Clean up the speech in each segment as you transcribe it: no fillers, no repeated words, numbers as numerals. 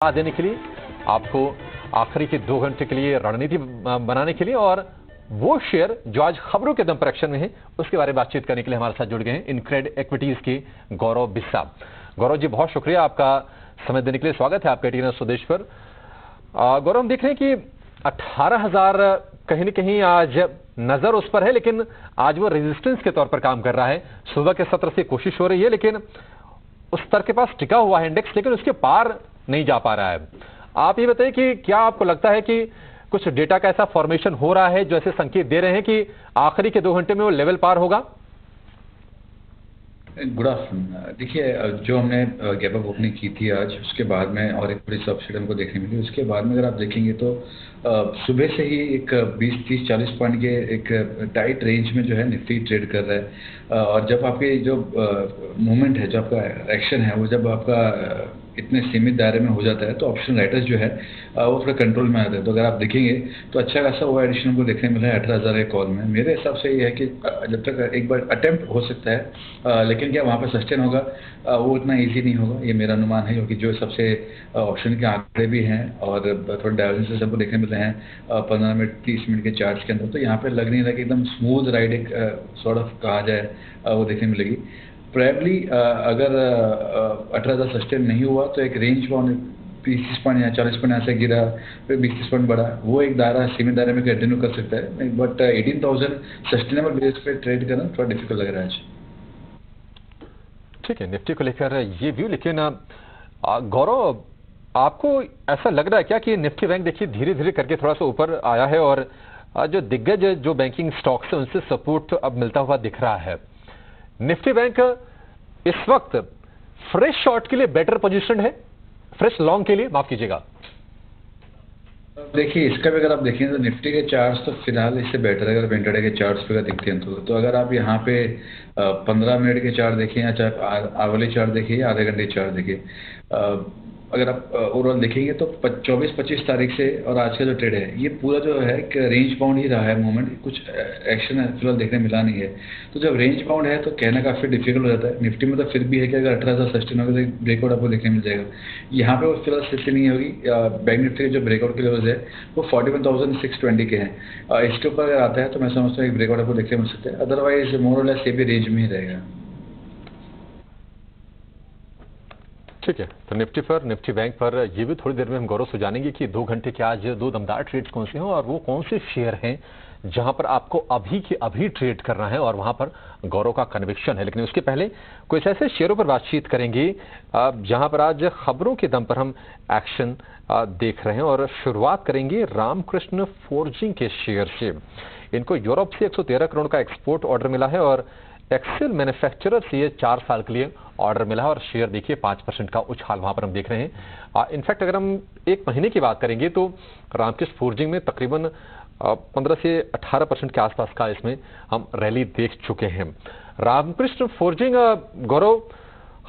देने के लिए, आपको आखिरी के 2 घंटे के लिए रणनीति बनाने के लिए और वो शेयर जो आज खबरों के दम पर एक्शन में है, उसके बारे में बातचीत करने के लिए हमारे साथ जुड़ गए हैं इनक्रेड इक्विटीज के गौरव बिस्सा। गौरव जी, बहुत शुक्रिया, आपका समय देने के लिए स्वागत है आपके टीवी स्वदेश पर। गौरव, हम देख रहे हैं कि 18,000 कहीं न कहीं आज नजर उस पर है, लेकिन आज वो रेजिस्टेंस के तौर पर काम कर रहा है। सुबह के सत्र से कोशिश हो रही है, लेकिन उस स्तर के पास टिका हुआ है इंडेक्स, लेकिन उसके पार नहीं जा पा रहा है। आप ये बताइए कि क्या आपको लगता है कि कुछ डेटा का ऐसा फॉर्मेशन हो रहा है जो ऐसे संकेत दे रहे हैं कि आखिरी के 2 घंटे में वो लेवल पार होगा? Good afternoon. देखिए, जो हमने गैप अप ओपनिंग की थी आज, उसके बाद में और एक बड़ी सबसिडी हमको देखने मिली। उसके बाद में अगर आप देखेंगे तो सुबह से ही एक 20, 30, 40 पॉइंट के एक टाइट रेंज में जो है निफ्टी ट्रेड कर रहा है। और जब आपके जो मूवमेंट है, जो आपका एक्शन है, वो जब आपका इतने सीमित दायरे में हो जाता है तो ऑप्शन राइटर्स जो है वो थोड़ा कंट्रोल में आते हैं। तो अगर आप देखेंगे तो अच्छा खासा ओवर एडिशन हमको देखने मिला है 18,000 के कॉल में। मेरे हिसाब से ये है कि जब तक एक बार अटेम्प्ट हो सकता है, लेकिन क्या वहाँ पर सस्टेन होगा वो इतना ईजी नहीं होगा, ये मेरा अनुमान है। क्योंकि जो सबसे ऑप्शन के आंकड़े भी हैं और थोड़े डायवर्जेंसेस हमको देखने मिल रहे हैं 15 मिनट 30 मिनट के चार्ट्स के अंदर, तो यहाँ पे लग नहीं रहा कि एकदम स्मूथ राइड एक सॉर्ट ऑफ कहा जाए वो देखने मिलेगी। प्रोबेबली अगर 18,000 सस्टेन नहीं हुआ तो एक रेंज बाउंड 30 पॉइंट या 40 पॉइंट यहाँ से गिरा, फिर 20-30 पॉइंट बढ़ा, वो एक दायरा सीमित दायरे में कंटिन्यू कर सकता है। बट 18,000 सस्टेनेबल बेस पे ट्रेड करना थोड़ा डिफिकल्ट लग रहा है। ठीक है, निफ्टी को लेकर ये व्यू। लेकिन गौरव, आपको ऐसा लग रहा है क्या कि निफ्टी बैंक देखिए धीरे धीरे करके थोड़ा सा ऊपर आया है और जो दिग्गज जो बैंकिंग स्टॉक्स है उनसे सपोर्ट अब मिलता हुआ दिख रहा है? निफ्टी बैंक इस वक्त फ्रेश शॉर्ट के लिए बेटर पोजीशन है, फ्रेश लॉन्ग के लिए, माफ कीजिएगा? देखिए, इसका भी अगर आप देखें तो निफ्टी के चार्ट्स तो फिलहाल इससे बेटर है। अगर इंट्राडे के चार्ट्स पे दिखते हैं तो अगर आप यहाँ पे 15 मिनट के चार्ट देखें या चाहे आवली चार्ट देखिए या आधे घंटे चार्ट देखिए, अगर आप ओवरऑल देखेंगे तो 24-25 तारीख से और आज का जो ट्रेड है ये पूरा जो है कि रेंज बाउंड ही रहा है मूवमेंट, कुछ एक्शन फिलहाल देखने मिला नहीं है। तो जब रेंज बाउंड है तो कहना काफ़ी डिफिकल्ट हो जाता है। निफ्टी में तो फिर भी है कि अगर 18,000 सस्टेन होगा तो ब्रेकआउट आपको देखने मिल जाएगा। यहाँ पे वो फिलहाल स्थिति नहीं होगी। बैंक निफ्टी के जो ब्रेकआउट के लेवल्स है वो 41,620 के हैं। इसके ऊपर अगर आता है तो मैं समझता हूँ एक ब्रेकआउट आपको देखने मिल सकता है। अदरवाइज मोर और लेस ये भी रेंज में ही रहेगा। ठीक है, तो निफ्टी बैंक पर ये भी थोड़ी देर में हम गौरव से जानेंगे कि 2 घंटे के आज 2 दमदार ट्रेड्स कौन से हैं और वो कौन से शेयर हैं जहां पर आपको अभी के अभी ट्रेड करना है और वहां पर गौरव का कन्विक्शन है। लेकिन उसके पहले कुछ ऐसे शेयरों पर बातचीत करेंगे जहां पर आज खबरों के दम पर हम एक्शन देख रहे हैं और शुरुआत करेंगे रामकृष्ण फोर्जिंग के शेयर से। इनको यूरोप से 113 करोड़ का एक्सपोर्ट ऑर्डर मिला है और एक्सेल मैन्युफैक्चरर से ये 4 साल के लिए ऑर्डर मिला है और शेयर देखिए 5% का उछाल वहां पर हम देख रहे हैं। इनफैक्ट अगर हम 1 महीने की बात करेंगे तो रामकृष्ण फोर्जिंग में तकरीबन 15 से 18% के आसपास का इसमें हम रैली देख चुके हैं। रामकृष्ण फोर्जिंग, गौरव,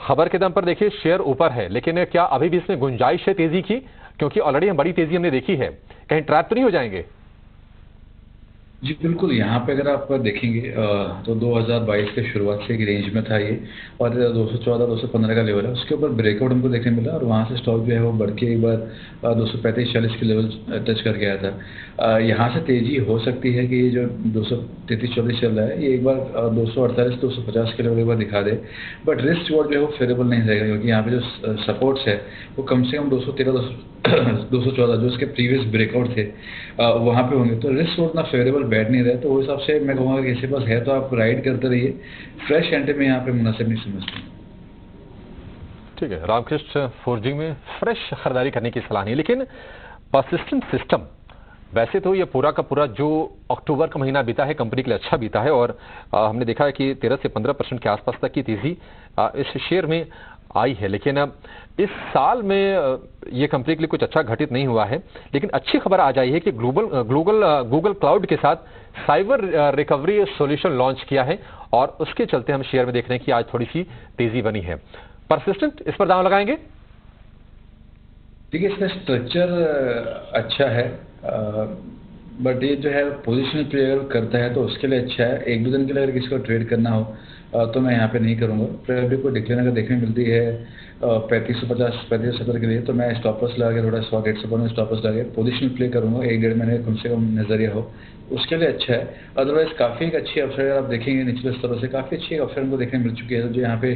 खबर के दम पर देखिए शेयर ऊपर है, लेकिन क्या अभी भी इसमें गुंजाइश है तेजी की? क्योंकि ऑलरेडी हम बड़ी तेजी हमने देखी है, कहीं ट्रैप तो नहीं हो जाएंगे? जी बिल्कुल, यहाँ पे अगर आप देखेंगे तो 2022 के शुरुआत से एक रेंज में था ये, और 214-215 का लेवल है, उसके ऊपर ब्रेकआउट हमको देखने मिला और वहाँ से स्टॉक जो है वो बढ़ के एक बार 235-40 के लेवल टच कर गया था। यहाँ से तेज़ी हो सकती है कि ये जो 233-40 चल रहा है ये एक बार 248-250 के लेवल एक बार दिखा दे। बट रिस्क रिवॉर्ड जो है वो फेवरेबल नहीं रहेगा, क्योंकि यहाँ पे जो सपोर्ट्स है वो कम से कम 213-214 जो उसके प्रीवियस ब्रेकआउट थे वहाँ पे होंगे। तो रिस्क उतना फेवरेबल बैठ नहीं रहे, तो उस हिसाब से मैं कहूँगा कि किसी पास है तो आप राइड करते रहिए। फ्रेश एंट्री में यहाँ पे मुनासिब नहीं समझते। ठीक है, रामकृष्ण फोर्जिंग में फ्रेश खरीदारी करने की सलाह नहीं, लेकिन परसिस्टेंट सिस्टम, वैसे तो ये पूरा का पूरा जो अक्टूबर का महीना बीता है कंपनी के लिए अच्छा बीता है और हमने देखा है कि 13 से 15% के आसपास तक की तेजी इस शेयर में आई है। लेकिन इस साल में ये कंपनी के लिए कुछ अच्छा घटित नहीं हुआ है। लेकिन अच्छी खबर आज आई है कि गूगल क्लाउड के साथ साइबर रिकवरी सॉल्यूशन लॉन्च किया है और उसके चलते हम शेयर में देख रहे हैं कि आज थोड़ी सी तेजी बनी है। परसिस्टेंट, इस पर दांव लगाएंगे? देखिए, इसका स्ट्रक्चर अच्छा है, बट ये जो है पोजीशन प्ले अगर करता है तो उसके लिए अच्छा है। 1-2 दिन के लिए अगर किसी को ट्रेड करना हो तो मैं यहाँ पे नहीं करूँगा। फिर भी कोई डिक्लाइन अगर देखने मिलती है 3550 3570 के लिए, तो मैं स्टॉप लॉस लगा के थोड़ा 100-150 पॉइंट में स्टॉप लॉस लगा के पोजीशन प्ले करूँगा। 1-1.5 महीने कम से कम नज़रिया हो, उसके लिए अच्छा है। अदरवाइज़ काफ़ी एक अच्छी अपसाइड अगर आप देखेंगे निचले स्तरों से काफ़ी अच्छी अपसाइड हमको देखने मिल चुकी है। जो यहाँ पे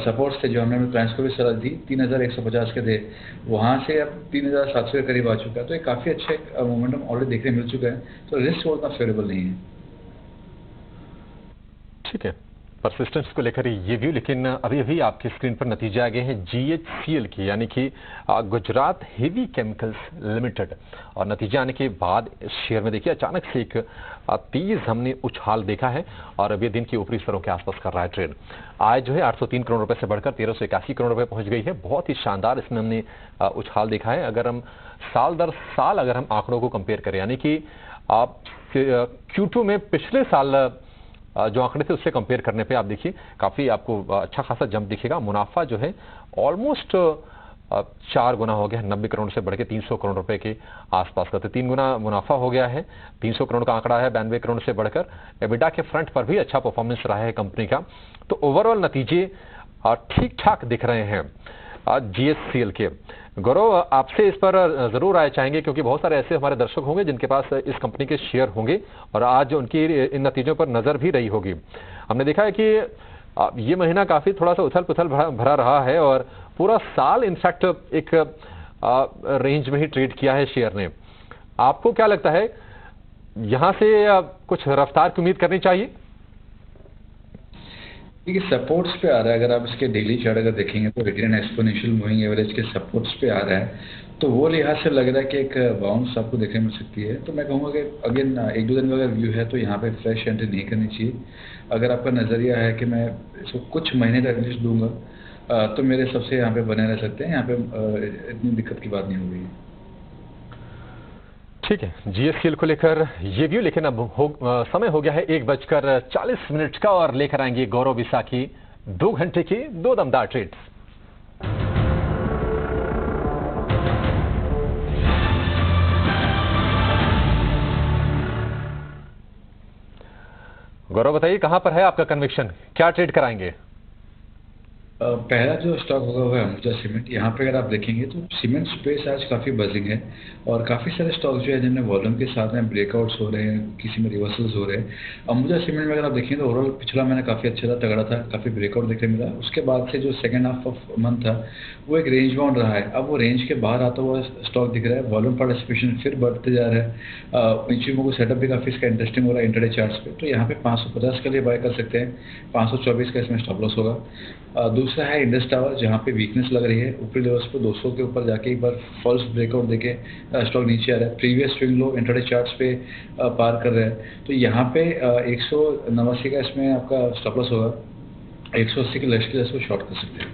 सपोर्ट्स थे, जो हमने अपने क्लाइंट्स को भी सलाह दी, 3150 के थे, वहाँ से अब 3700 के करीब आ चुका है। तो ये काफ़ी अच्छा एक मोमेंटम ऑलरेडी देखने मिल चुका है, तो रिस्क उतना फेवरेबल नहीं है। ठीक है, परसिस्टेंस को लेकर ये व्यू, लेकिन अभी-अभी आपकी स्क्रीन पर नतीजे आ गए हैं जीएचसीएल की, यानी कि गुजरात हेवी केमिकल्स लिमिटेड। और नतीजे आने के बाद शेयर में देखिए अचानक से एक तेज हमने उछाल देखा है और अब ये दिन की ऊपरी स्तरों के आसपास कर रहा है ट्रेड। आज जो है 803 करोड़ रुपए से बढ़कर 1381 करोड़ रुपए पहुंच गई है। बहुत ही शानदार इसमें हमने उछाल देखा है। अगर हम साल दर साल अगर हम आंकड़ों को कंपेयर करें, यानी कि आप Q2 में पिछले साल जो आंकड़े थे उससे कंपेयर करने पे आप देखिए काफी आपको अच्छा खासा जंप दिखेगा। मुनाफा जो है ऑलमोस्ट 4 गुना हो गया, 90 करोड़ से बढ़ के 300 करोड़ रुपए के आसपास का, तो 3 गुना मुनाफा हो गया है। 300 करोड़ का आंकड़ा है, 92 करोड़ से बढ़कर। एबिडा के फ्रंट पर भी अच्छा परफॉर्मेंस रहा है कंपनी का। तो ओवरऑल नतीजे ठीक ठाक दिख रहे हैं जीएचसीएल के। गौरव, आपसे इस पर जरूर राय चाहेंगे, क्योंकि बहुत सारे ऐसे हमारे दर्शक होंगे जिनके पास इस कंपनी के शेयर होंगे और आज उनकी इन नतीजों पर नजर भी रही होगी। हमने देखा है कि ये महीना काफी थोड़ा सा उथल पुथल भरा रहा है और पूरा साल इनफैक्ट एक रेंज में ही ट्रेड किया है शेयर ने। आपको क्या लगता है, यहां से कुछ रफ्तार की उम्मीद करनी चाहिए? देखिए, सपोर्ट्स पे आ रहा है। अगर आप इसके डेली चार्ट अगर देखेंगे तो रिटर्न एक्सपोनेंशियल मूविंग एवरेज के सपोर्ट्स पे आ रहा है, तो वो लिहाज से लग रहा है कि एक बाउंस आपको देखने मिल सकती है। तो मैं कहूँगा कि अगेन 1-2 दिन का अगर व्यू है तो यहाँ पे फ्रेश एंट्री नहीं करनी चाहिए। अगर आपका नज़रिया है कि मैं इसको कुछ महीने का एटलीस्ट दूंगा, तो मेरे हिसाब से यहाँ पे बने रह सकते हैं। यहाँ पे इतनी दिक्कत की बात नहीं होगी। ठीक है, जीएससीएल को लेकर ये व्यू, लेकिन अब समय हो गया है 1:40 का और लेकर आएंगे गौरव विसाखी 2 घंटे की 2 दमदार ट्रेड्स। गौरव बताइए, कहां पर है आपका कन्विक्शन, क्या ट्रेड कराएंगे? पहला जो स्टॉक होगा वो है अंबुजा सीमेंट। यहाँ पे अगर आप देखेंगे तो सीमेंट स्पेस आज काफ़ी बजिंग है और काफ़ी सारे स्टॉक जो है जिनमें वॉल्यूम के साथ में ब्रेकआउट्स हो रहे हैं, किसी में रिवर्सल्स हो रहे हैं। अंबुजा सीमेंट में अगर आप देखेंगे तो ओवरऑल पिछला महीना काफ़ी अच्छा था, तगड़ा था, काफ़ी ब्रेकआउट देखने मिला। उसके बाद से जो सेकंड हाफ ऑफ मंथ था वो एक रेंज बाउंड रहा है। अब वो रेंज के बाहर आता हुआ स्टॉक दिख रहा है, वॉल्यूम पार्टिसिपेशन फिर बढ़ते जा रहा है। नीचे को सेटअप भी काफ़ी इसका इंटरेस्टिंग हो रहा है इंटरडे चार्ट्स पे। तो यहाँ पे 550 के लिए बाय कर सकते हैं, 524 का इसमें स्टॉप लॉस होगा। दूसरा है इंडस टावर, जहाँ पे वीकनेस लग रही है। ऊपरी लेवल्स पे 200 के ऊपर जाके एक बार फॉल्स ब्रेकआउट देके स्टॉक नीचे आ रहा है। Previous swing low intraday charts पे पार कर रहे हैं। तो यहाँ पे 189 का इसमें आपका स्टॉप लॉस होगा। 180 के लेवल के इसको शॉर्ट कर सकते हैं।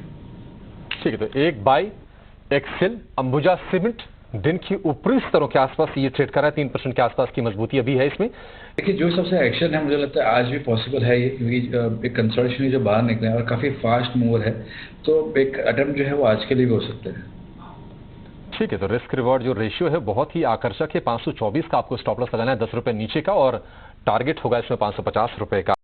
ठीक है, तो एक बाय एक्सेल अंबुजा सीमेंट दिन की ऊपरी स्तरों के आसपास ये ट्रेड कर रहा है। 3% के आसपास की मजबूती अभी है इसमें। देखिए, जो सबसे एक्शन है मुझे लगता है आज भी पॉसिबल है ये, क्योंकि एक कंसोलिडेशन जो बाहर निकले और काफ़ी फास्ट मूवर है, तो एक अटेम्प्ट जो है वो आज के लिए भी हो सकता है। ठीक है, तो रिस्क रिवॉर्ड जो रेशियो है बहुत ही आकर्षक है। 524 का आपको स्टॉप लॉस लगाना है, 10 रुपए नीचे का, और टारगेट होगा इसमें 550 रुपए का।